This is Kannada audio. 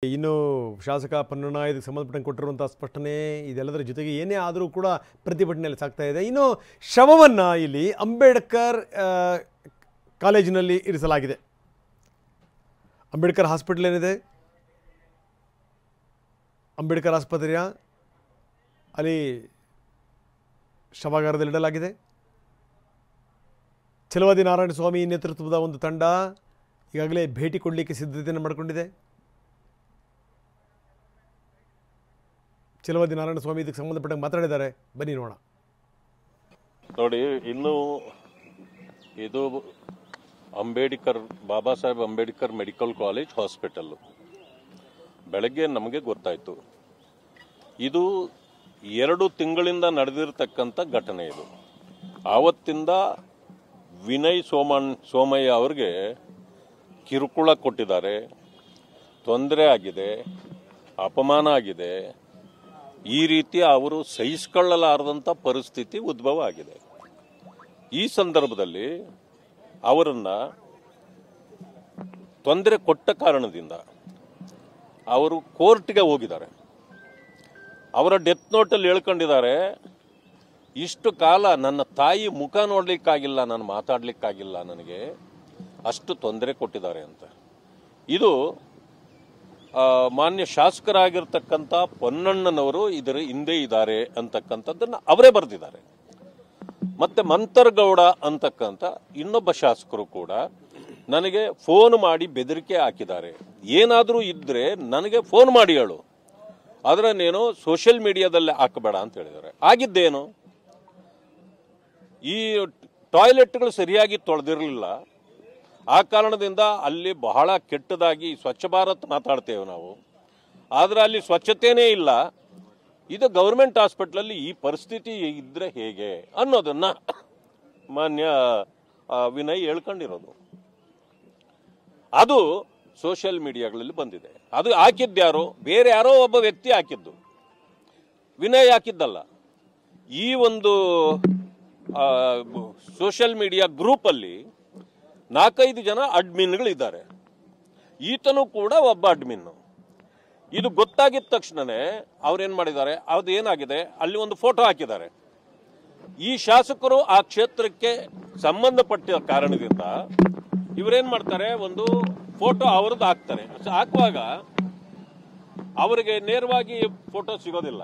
ಇನ್ನು ಶಾಸಕ ಪೊನ್ನಣ್ಣ ಇದಕ್ಕೆ ಸಂಬಂಧಪಟ್ಟಂಗೆ ಕೊಟ್ಟಿರುವಂಥ ಸ್ಪಷ್ಟನೆ ಇದೆಲ್ಲದರ ಜೊತೆಗೆ ಏನೇ ಆದರೂ ಕೂಡ ಪ್ರತಿಭಟನೆಯಲ್ಲಿ ಸಾಗ್ತಾ ಇದೆ. ಇನ್ನು ಶವವನ್ನು ಇಲ್ಲಿ ಅಂಬೇಡ್ಕರ್ ಕಾಲೇಜಿನಲ್ಲಿ ಇರಿಸಲಾಗಿದೆ. ಅಂಬೇಡ್ಕರ್ ಹಾಸ್ಪಿಟಲ್ ಏನಿದೆ, ಅಂಬೇಡ್ಕರ್ ಆಸ್ಪತ್ರೆಯ ಅಲ್ಲಿ ಶವಾಗಾರದಲ್ಲಿ ಇಡಲಾಗಿದೆ. ಛಲವಾದಿ ನಾರಾಯಣ ಸ್ವಾಮಿ ನೇತೃತ್ವದ ಒಂದು ತಂಡ ಈಗಾಗಲೇ ಭೇಟಿ ಕೊಡಲಿಕ್ಕೆ ಸಿದ್ಧತೆಯನ್ನು ಮಾಡಿಕೊಂಡಿದೆ. ಛಲವಾದಿ ನಾರಾಯಣ ಸ್ವಾಮಿ ಇದಕ್ಕೆ ಸಂಬಂಧಪಟ್ಟಂಗೆ ಮಾತಾಡಿದ್ದಾರೆ, ಬನ್ನಿ ನೋಡೋಣ. ನೋಡಿ, ಇನ್ನು ಇದು Ambedkar Baba Saheb Ambedkar medical college hospital ಬೆಳಗ್ಗೆ ನಮಗೆ ಗೊತ್ತಾಯಿತು. ಇದು 2 ತಿಂಗಳಿಂದ ನಡೆದಿರತಕ್ಕಂಥ ಘಟನೆ. ಇದು ಆವತ್ತಿಂದ ವಿನಯ್ ಸೋಮಯ್ಯ ಅವ್ರಿಗೆ ಕಿರುಕುಳ ಕೊಟ್ಟಿದ್ದಾರೆ, ತೊಂದರೆ ಆಗಿದೆ, ಅಪಮಾನ ಆಗಿದೆ. ಈ ರೀತಿ ಅವರು ಸಹಿಸಿಕೊಳ್ಳಲಾರದಂಥ ಪರಿಸ್ಥಿತಿ ಉದ್ಭವ ಆಗಿದೆ. ಈ ಸಂದರ್ಭದಲ್ಲಿ ಅವರನ್ನು ತೊಂದರೆ ಕೊಟ್ಟ ಕಾರಣದಿಂದ ಅವರು ಕೋರ್ಟ್ಗೆ ಹೋಗಿದ್ದಾರೆ. ಅವರ ಡೆತ್ ನೋಟಲ್ಲಿ ಹೇಳ್ಕೊಂಡಿದ್ದಾರೆ, ಇಷ್ಟು ಕಾಲ ನನ್ನ ತಾಯಿ ಮುಖ ನೋಡ್ಲಿಕ್ಕಾಗಿಲ್ಲ, ನಾನು ಮಾತಾಡ್ಲಿಕ್ಕಾಗಿಲ್ಲ, ನನಗೆ ಅಷ್ಟು ತೊಂದರೆ ಕೊಟ್ಟಿದ್ದಾರೆ ಅಂತ. ಇದು ಮಾನ್ಯ ಶಾಸಕರಾಗಿರ್ತಕ್ಕಂಥ ಪೊನ್ನಣ್ಣನವರು ಇದರ ಹಿಂದೆ ಇದ್ದಾರೆ ಅಂತಕ್ಕಂಥದ್ದನ್ನು ಅವರೇ ಬರೆದಿದ್ದಾರೆ. ಮತ್ತೆ ಮಂತರ್ಗೌಡ ಅಂತಕ್ಕಂಥ ಇನ್ನೊಬ್ಬ ಶಾಸಕರು ಕೂಡ ನನಗೆ ಫೋನ್ ಮಾಡಿ ಬೆದರಿಕೆ ಹಾಕಿದ್ದಾರೆ. ಏನಾದರೂ ಇದ್ರೆ ನನಗೆ ಫೋನ್ ಮಾಡಿ ಹೇಳು, ಆದರೆ ನೀನು ಸೋಷಿಯಲ್ ಮೀಡಿಯಾದಲ್ಲಿ ಹಾಕಬೇಡ ಅಂತ ಹೇಳಿದ್ದಾರೆ. ಆಗಿದ್ದೇನು, ಈ ಟಾಯ್ಲೆಟ್ಗಳು ಸರಿಯಾಗಿ ತೊಳೆದಿರಲಿಲ್ಲ. ಆ ಕಾರಣದಿಂದ ಅಲ್ಲಿ ಬಹಳ ಕೆಟ್ಟದಾಗಿ ಸ್ವಚ್ಛ ಭಾರತ್ ಮಾತಾಡ್ತೇವೆ ನಾವು, ಆದರೆ ಅಲ್ಲಿ ಸ್ವಚ್ಛತೆನೇ ಇಲ್ಲ. ಇದು ಗೌರ್ಮೆಂಟ್ ಹಾಸ್ಪಿಟ್ಲಲ್ಲಿ ಈ ಪರಿಸ್ಥಿತಿ ಇದ್ರೆ ಹೇಗೆ ಅನ್ನೋದನ್ನ ಮಾನ್ಯ ವಿನಯ್ ಹೇಳ್ಕೊಂಡಿರೋದು. ಅದು ಸೋಷಿಯಲ್ ಮೀಡಿಯಾಗಳಲ್ಲಿ ಬಂದಿದೆ. ಅದು ಹಾಕಿದ್ಯಾರೋ ಬೇರೆ ಯಾರೋ ಒಬ್ಬ ವ್ಯಕ್ತಿ ಹಾಕಿದ್ದು, ವಿನಯ್ ಹಾಕಿದ್ದಲ್ಲ. ಈ ಒಂದು ಸೋಷಿಯಲ್ ಮೀಡಿಯಾ ಗ್ರೂಪಲ್ಲಿ 4-5 ಜನ ಅಡ್ಮಿನ್ಗಳಿದ್ದಾರೆ. ಈತನು ಕೂಡ ಒಬ್ಬ ಅಡ್ಮಿನ್. ಇದು ಗೊತ್ತಾಗಿದ ತಕ್ಷಣನೇ ಅವ್ರೇನ್ ಮಾಡಿದ್ದಾರೆ, ಅದು ಏನಾಗಿದೆ, ಅಲ್ಲಿ ಒಂದು ಫೋಟೋ ಹಾಕಿದ್ದಾರೆ. ಈ ಶಾಸಕರು ಆ ಕ್ಷೇತ್ರಕ್ಕೆ ಸಂಬಂಧಪಟ್ಟ ಕಾರಣದಿಂದ ಇವರೇನ್ ಮಾಡ್ತಾರೆ, ಒಂದು ಫೋಟೋ ಅವ್ರದ್ದು ಹಾಕ್ತಾರೆ. ಹಾಕುವಾಗ ಅವರಿಗೆ ನೇರವಾಗಿ ಫೋಟೋ ಸಿಗೋದಿಲ್ಲ.